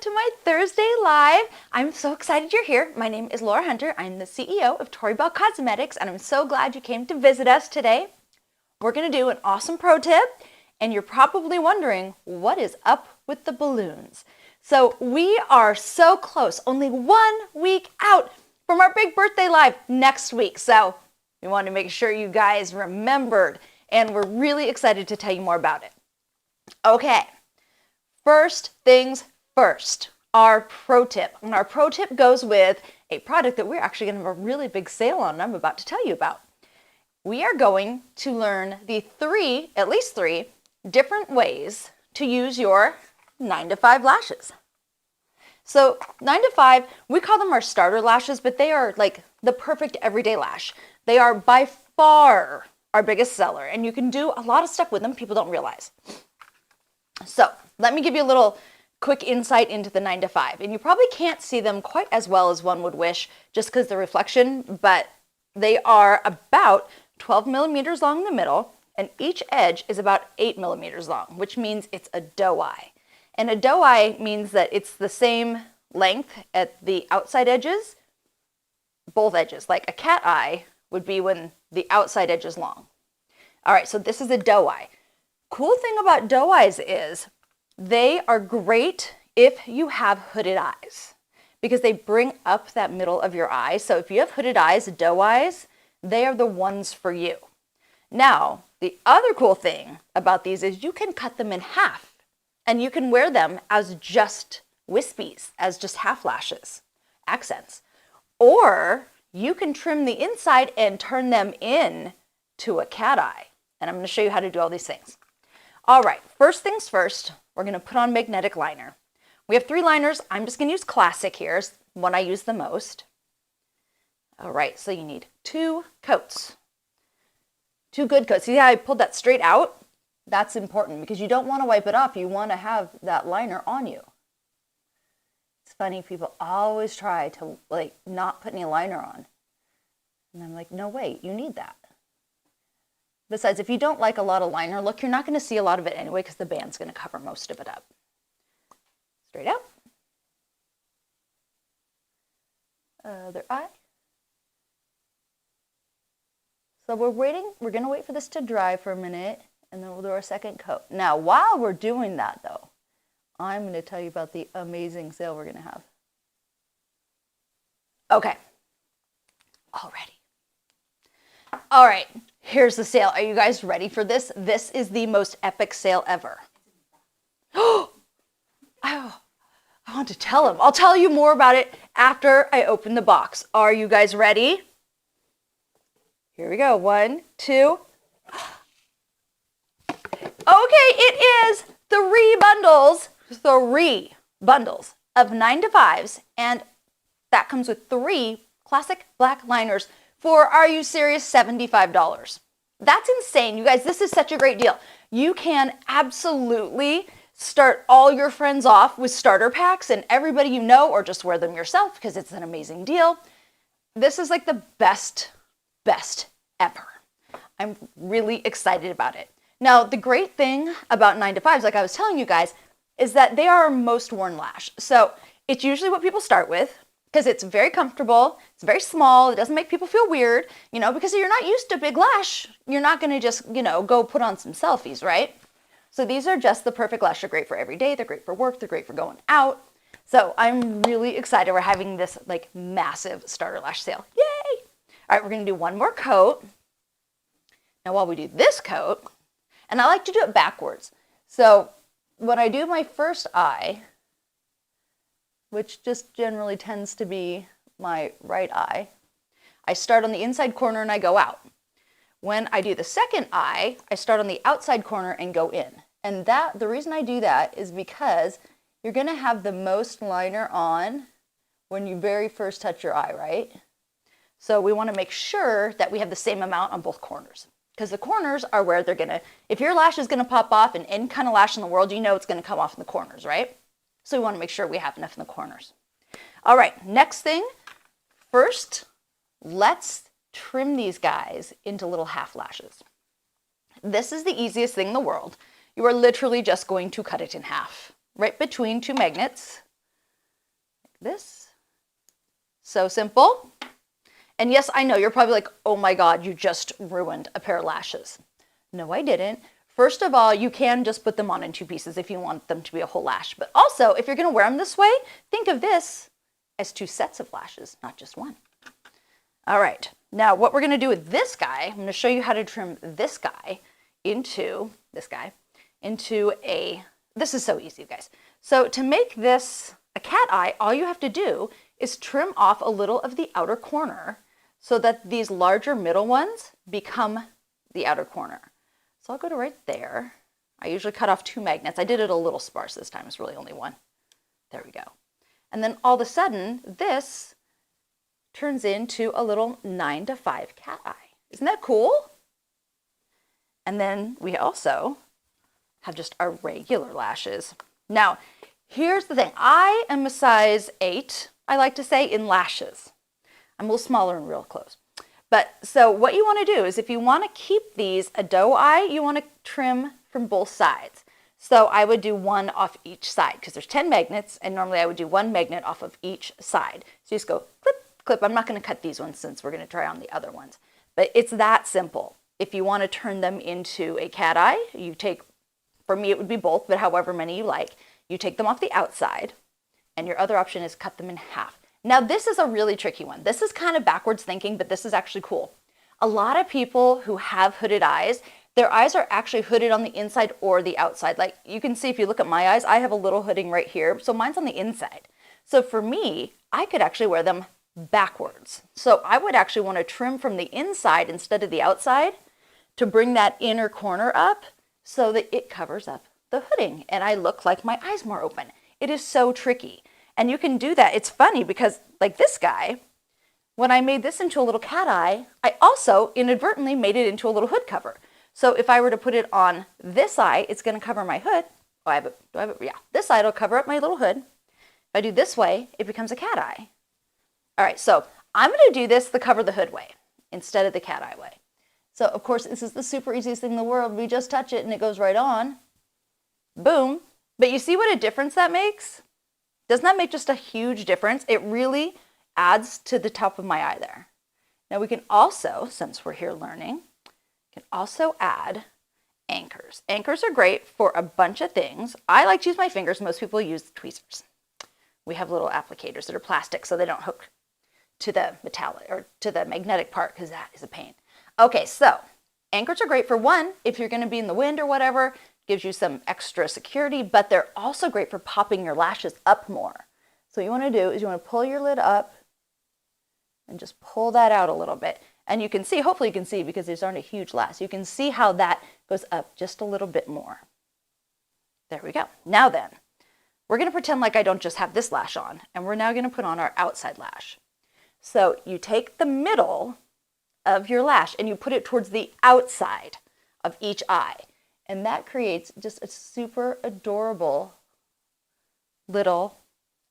to my Thursday Live. I'm so excited you're here. My name is Laura Hunter. I'm the CEO of Tori Bell Cosmetics, and I'm so glad you came to visit us today. We're going to do an awesome pro tip, and you're probably wondering, what is up with the balloons? So we are so close, only 1 week out from our big birthday live next week. So we want to make sure you guys remembered, and we're really excited to tell you more about it. Okay. First things first, our pro tip. And our pro tip goes with a product that we're actually going to have a really big sale on, and I'm about to tell you about. We are going to learn the at least three different ways to use your 9 to 5 lashes. So 9 to 5, we call them our starter lashes, but they are like the perfect everyday lash. They are by far our biggest seller, and you can do a lot of stuff with them people don't realize. So let me give you a little quick insight into the 9 to 5. And you probably can't see them quite as well as one would wish just because the reflection, but they are about 12 millimeters long in the middle, and each edge is about 8 millimeters long, which means it's a doe eye. And a doe eye means that it's the same length at the outside edges, both edges. Like a cat eye would be when the outside edge is long. All right, so this is a doe eye. Cool thing about doe eyes is they are great if you have hooded eyes because they bring up that middle of your eye. So if you have hooded eyes, doe eyes, they are the ones for you. Now, the other cool thing about these is you can cut them in half and you can wear them as just wispies, as just half lashes, accents. Or you can trim the inside and turn them in to a cat eye. And I'm going to show you how to do all these things. All right, first things first, we're going to put on magnetic liner. We have 3 liners. I'm just going to use Classic here, it's one I use the most. All right, so you need 2 coats, 2 good coats. See how I pulled that straight out? That's important because you don't want to wipe it off. You want to have that liner on you. It's funny, people always try to not put any liner on. And I'm like, no, wait, you need that. Besides, if you don't like a lot of liner look, you're not going to see a lot of it anyway because the band's going to cover most of it up. Straight out. Other eye. So we're going to wait for this to dry for a minute, and then we'll do our second coat. Now, while we're doing that, though, I'm going to tell you about the amazing sale we're going to have. Okay. Already. All right. Here's the sale. Are you guys ready for this? This is the most epic sale ever. Oh, I want to tell him. I'll tell you more about it after I open the box. Are you guys ready? Here we go. 1, 2. Okay, it is 3 bundles. 3 bundles of 9 to 5s, and that comes with 3 classic black liners for, are you serious, $75. That's insane. You guys, this is such a great deal. You can absolutely start all your friends off with starter packs and everybody you know, or just wear them yourself because it's an amazing deal. This is like the best ever. I'm really excited about it. Now, the great thing about 9 to 5s, like I was telling you guys, is that they are our most worn lash. So it's usually what people start with, because it's very comfortable, it's very small, it doesn't make people feel weird, because you're not used to big lash. You're not going to just, go put on some selfies, right? So these are just the perfect lash. They're great for every day, they're great for work, they're great for going out. So I'm really excited we're having this massive starter lash sale. Yay! All right, we're going to do one more coat. Now while we do this coat, and I like to do it backwards. So when I do my first eye, which just generally tends to be my right eye, I start on the inside corner and I go out. When I do the second eye, I start on the outside corner and go in. And the reason I do that is because you're going to have the most liner on when you very first touch your eye, right? So we want to make sure that we have the same amount on both corners. Because the corners are where they're going to, if your lash is going to pop off, and any kind of lash in the world, it's going to come off in the corners, right? So we want to make sure we have enough in the corners. All right, next thing. First, let's trim these guys into little half lashes. This is the easiest thing in the world. You are literally just going to cut it in half, right between 2 magnets. this. So simple. And yes, I know you're probably like, oh my God, you just ruined a pair of lashes. No, I didn't. First of all, you can just put them on in 2 pieces if you want them to be a whole lash. But also, if you're going to wear them this way, think of this as 2 sets of lashes, not just 1. All right. Now, what we're going to do with this guy, I'm going to show you how to trim this guy into a, this is so easy, guys. So to make this a cat eye, all you have to do is trim off a little of the outer corner so that these larger middle ones become the outer corner. So I'll go to right there. I usually cut off 2 magnets. I did it a little sparse this time. It's really only 1. There we go. And then all of a sudden, this turns into a little 9 to 5 cat eye. Isn't that cool? And then we also have just our regular lashes. Now, here's the thing. I am a size 8, I like to say, in lashes. I'm a little smaller in real clothes. But so what you want to do is if you want to keep these a doe eye, you want to trim from both sides. So I would do 1 off each side because there's 10 magnets and normally I would do 1 magnet off of each side. So you just go clip, clip. I'm not going to cut these ones since we're going to try on the other ones. But it's that simple. If you want to turn them into a cat eye, you take, for me it would be both, but however many you like, you take them off the outside and your other option is cut them in half. Now this is a really tricky one. This is kind of backwards thinking, but this is actually cool. A lot of people who have hooded eyes, their eyes are actually hooded on the inside or the outside. Like you can see if you look at my eyes, I have a little hooding right here. So mine's on the inside. So for me, I could actually wear them backwards. So I would actually want to trim from the inside instead of the outside to bring that inner corner up so that it covers up the hooding and I look like my eyes more open. It is so tricky. And you can do that. It's funny because like this guy, when I made this into a little cat eye, I also inadvertently made it into a little hood cover. So if I were to put it on this eye, it's going to cover my hood. Oh, I have it. Do I have it? Yeah. This side will cover up my little hood. If I do this way, it becomes a cat eye. All right. So I'm going to do this the cover the hood way instead of the cat eye way. So of course, this is the super easiest thing in the world. We just touch it and it goes right on. Boom. But you see what a difference that makes? Doesn't that make just a huge difference? It really adds to the top of my eye there. Now we can also, since we're here learning, can also add anchors. Anchors are great for a bunch of things. I like to use my fingers. Most people use tweezers. We have little applicators that are plastic so they don't hook to the metallic or to the magnetic part because that is a pain. Okay, so anchors are great for one, if you're going to be in the wind or whatever, gives you some extra security, but they're also great for popping your lashes up more. So what you want to do is you want to pull your lid up and just pull that out a little bit. And you can see, hopefully you can see because these aren't a huge lash, you can see how that goes up just a little bit more. There we go. Now then, we're going to pretend like I don't just have this lash on, and we're now going to put on our outside lash. So you take the middle of your lash and you put it towards the outside of each eye. And that creates just a super adorable little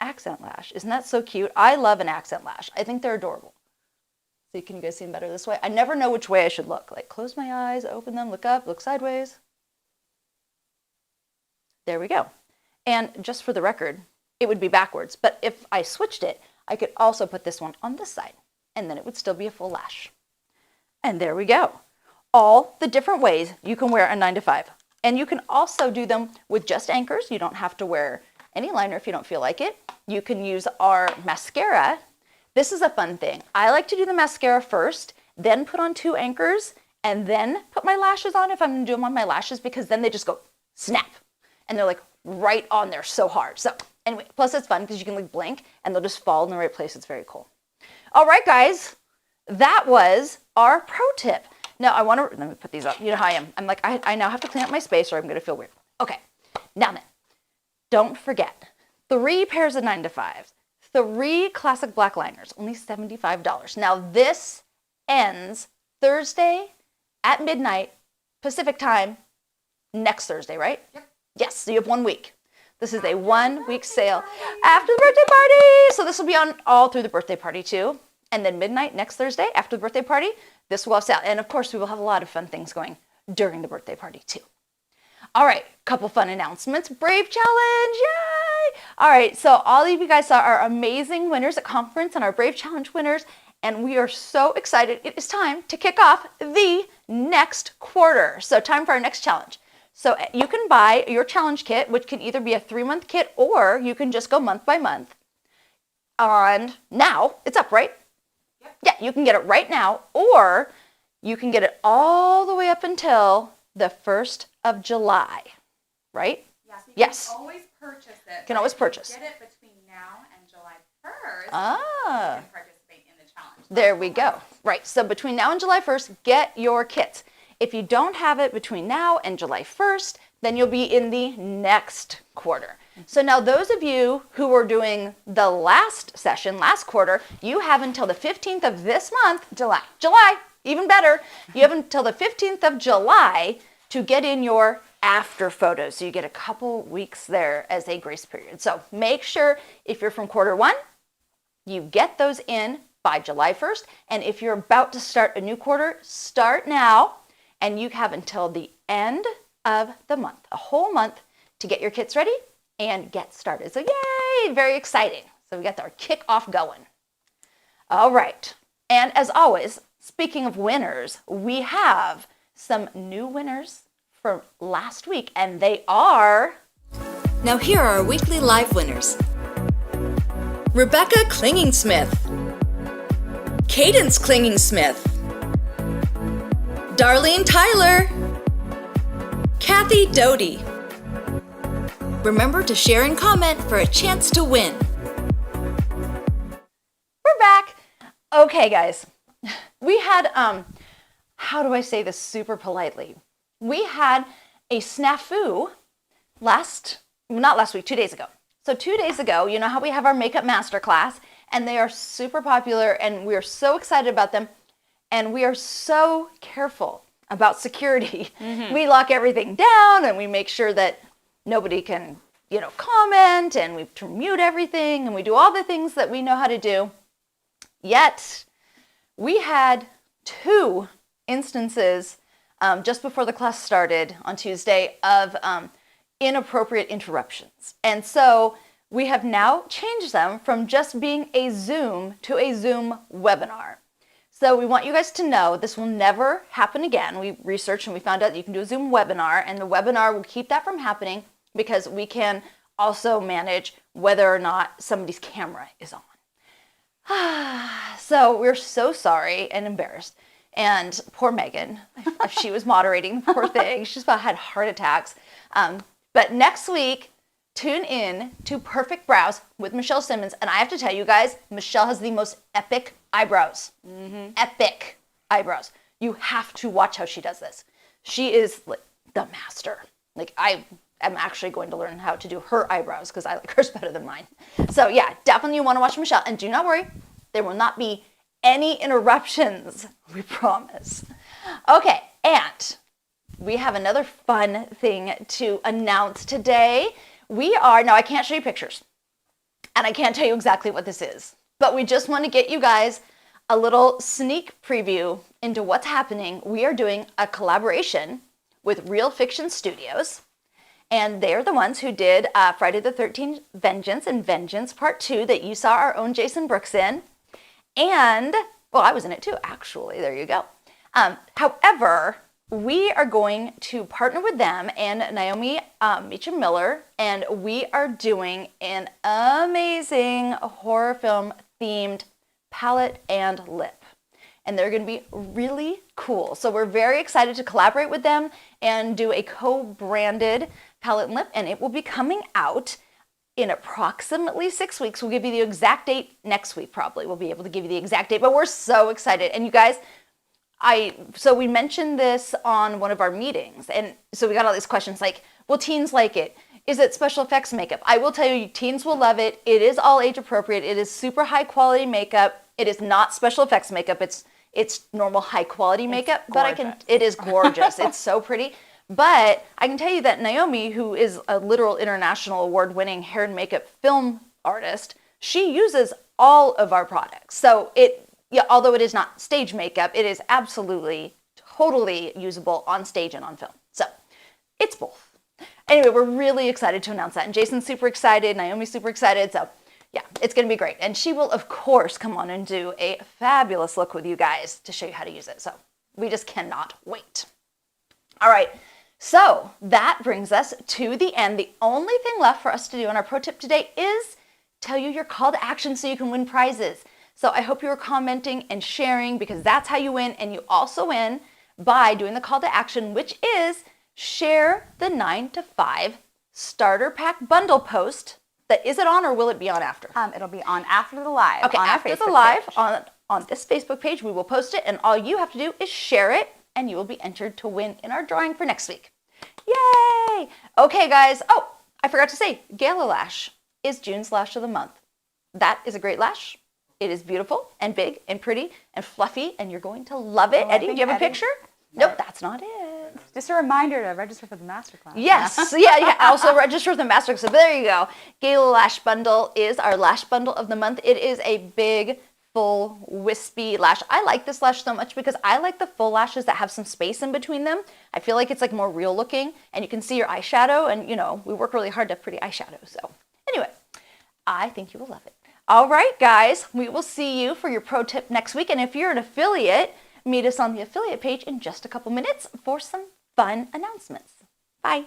accent lash. Isn't that so cute? I love an accent lash. I think they're adorable. So can you guys see them better this way? I never know which way I should look. Like close my eyes, open them, look up, look sideways. There we go. And just for the record, it would be backwards. But if I switched it, I could also put this one on this side. And then it would still be a full lash. And there we go. All the different ways you can wear a 9 to 5. And you can also do them with just anchors. You don't have to wear any liner if you don't feel like it. You can use our mascara. This is a fun thing. I like to do the mascara first, then put on 2 anchors, and then put my lashes on if I'm going to do them on my lashes because then they just go snap. And they're like right on there so hard. So anyway, plus it's fun because you can like blink and they'll just fall in the right place. It's very cool. All right, guys, that was our pro tip. Now I want to, let me put these up. You know how I am. I'm like, I now have to clean up my space or I'm going to feel weird. Okay, now then, don't forget, 3 pairs of 9 to 5s, 3 classic black liners, only $75. Now this ends Thursday at midnight Pacific time, next Thursday, right? Yep. Yes, so you have 1 week. This is a 1-week sale after the birthday party. So this will be on all through the birthday party too. And then midnight next Thursday after the birthday party, this will have sale. And of course, we will have a lot of fun things going during the birthday party too. All right, couple fun announcements. Brave Challenge, yay! All right, so all of you guys saw our amazing winners at conference and our Brave Challenge winners, and we are so excited. It is time to kick off the next quarter. So time for our next challenge. So you can buy your challenge kit, which can either be a 3-month kit or you can just go month by month. On now, it's up, right? Yep. Yeah, you can get it right now, or you can get it all the way up until the 1st of July, right? Yes. You can always purchase it. You can always purchase. Get it between now and July 1st. Ah. You can participate in the challenge. There we go. Right. So between now and July 1st, get your kits. If you don't have it between now and July 1st, then you'll be in the next quarter. So now those of you who were doing the last session, last quarter, you have until the 15th of this month, July, even better. You have until the 15th of July to get in your after photos. So you get a couple weeks there as a grace period. So make sure if you're from quarter 1, you get those in by July 1st. And if you're about to start a new quarter, start now. And you have until the end of the month, a whole month, to get your kits ready and get started. So yay, very exciting. So we got our kickoff going. All right. And as always, speaking of winners, we have some new winners from last week, and they are... Now here are our weekly live winners. Rebecca Clinging-Smith, Cadence Clinging-Smith, Darlene Tyler, Kathy Doty. Remember to share and comment for a chance to win. We're back. Okay, guys. We had, how do I say this super politely? We had a snafu not last week, 2 days ago. So 2 days ago, you know how we have our makeup masterclass, and they are super popular, and we are so excited about them, and we are so careful about security. Mm-hmm. We lock everything down, and we make sure that nobody can, comment, and we mute everything, and we do all the things that we know how to do. Yet, we had 2 instances just before the class started on Tuesday of inappropriate interruptions. And so we have now changed them from just being a Zoom to a Zoom webinar. So we want you guys to know this will never happen again. We researched and we found out that you can do a Zoom webinar, and the webinar will keep that from happening because we can also manage whether or not somebody's camera is on. So we're so sorry and embarrassed. And poor Megan, if she was moderating, poor thing, she's about had heart attacks. But next week, tune in to Perfect Brows with Michelle Simmons. And I have to tell you guys, Michelle has the most epic eyebrows. Mm-hmm. Epic eyebrows. You have to watch how she does this. She is like the master. Like I am actually going to learn how to do her eyebrows because I like hers better than mine. So yeah, definitely you want to watch Michelle. And do not worry, there will not be any interruptions, we promise. Okay, and we have another fun thing to announce today. Now I can't show you pictures, and I can't tell you exactly what this is, but we just want to get you guys a little sneak preview into what's happening. We are doing a collaboration with Real Fiction Studios, and they're the ones who did Friday the 13th Vengeance and Vengeance Part 2 that you saw our own Jason Brooks in. And, well, I was in it too, actually. There you go. However, we are going to partner with them and Naomi Meacham Miller, and we are doing an amazing horror film themed palette and lip. And they're going to be really cool. So we're very excited to collaborate with them and do a co-branded palette and lip, and it will be coming out in approximately 6 weeks. We'll give you the exact date next week, probably. We'll be able to give you the exact date, but we're so excited. And you guys, so we mentioned this on one of our meetings, and so we got all these questions like, will teens like it? Is it special effects makeup? I will tell you, teens will love it. It is all age appropriate. It is super high quality makeup. It is not special effects makeup. It's normal high quality makeup, but it is gorgeous. It's so pretty. But I can tell you that Naomi, who is a literal international award-winning hair and makeup film artist, she uses all of our products. So although it is not stage makeup, it is absolutely, totally usable on stage and on film. So it's both. Anyway, we're really excited to announce that. And Jason's super excited. Naomi's super excited. So yeah, it's going to be great. And she will, of course, come on and do a fabulous look with you guys to show you how to use it. So we just cannot wait. All right. So that brings us to the end. The only thing left for us to do on our pro tip today is tell you your call to action so you can win prizes. So I hope you are commenting and sharing because that's how you win. And you also win by doing the call to action, which is share the 9 to 5 starter pack bundle post. That is it on or will it be on after? It'll be on after the live. Okay, on our after the Facebook live page. on this Facebook page, we will post it, and all you have to do is share it, and you will be entered to win in our drawing for next week. Yay! Okay, guys. Oh, I forgot to say, Gala Lash is June's lash of the month. That is a great lash. It is beautiful and big and pretty and fluffy, and you're going to love it. Oh, I Eddie, do think you have a Eddie- picture? Nope, that's not it. Just a reminder to register for the masterclass. Yes, yeah. Also register with the Master. So there you go. Gala Lash Bundle is our lash bundle of the month. It is a big, full, wispy lash. I like this lash so much because I like the full lashes that have some space in between them. I feel like it's like more real looking, and you can see your eyeshadow. And you know, we work really hard to have pretty eyeshadow. So anyway, I think you will love it. All right, guys, we will see you for your pro tip next week. And if you're an affiliate, meet us on the affiliate page in just a couple minutes for some fun announcements. Bye.